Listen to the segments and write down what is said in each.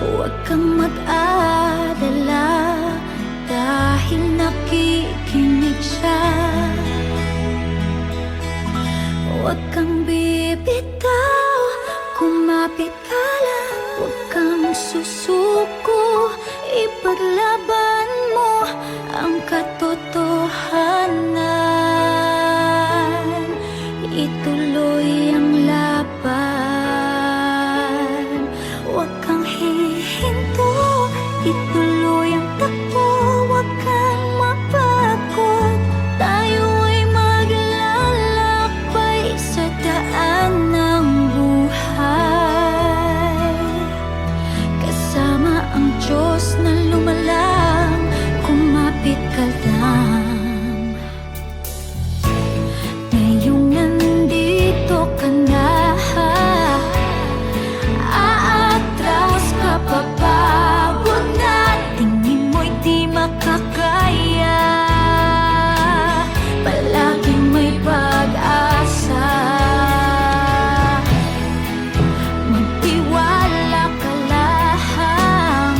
Huwag kang mag-alala dahil nakikinig siya. Huwag kang bibitaw, kumapit ka lang. Huwag kang susuko, ipaglaban mo ang katotohanan. Ituloy ang laban. Huwag kang hihinto, ituloy ang takbo. Huwag kang mapagod, tayo ay maglalakbay sa daan ng buhay. Kasama ang Diyos na lumalang, kumapit ka lang. Ngayong nandito ka na, aatras ka pa ba? Huwag na, tingin mo'y di makakaya. Palaging may pag-asa. Magtiwala ka lang,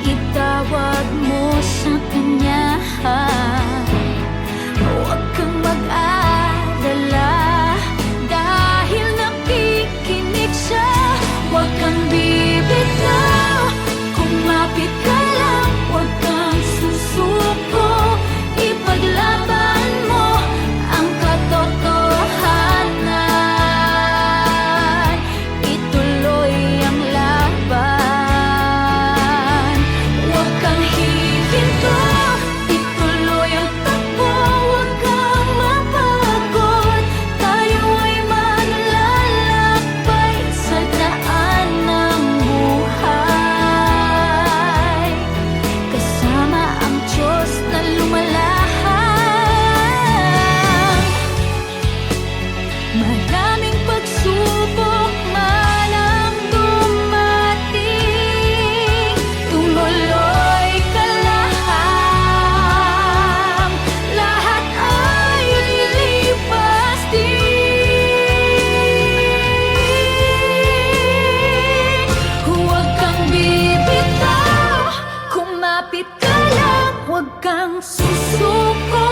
itawag mo sa Kanya. Huwag kang mag-alala dahil nakikinig siya. Huwag kang bibitaw, kumapit ka lang. Huwag kang susuko, ipaglaban mo ang katotohanan. Ituloy ang laban. Huwag kang hihinto, ituloy ang takbo. Huwag kang mapagod, tayo ay maglalakbay sa daan ng buhay. Kasama ang Diyos na lumalang. Maraming pagsubok man ang dumating, tumuloy ka lang. Lahat ay lilipas din. Huwag kang bibitaw, kumapit ka lang. Huwag kang susuko,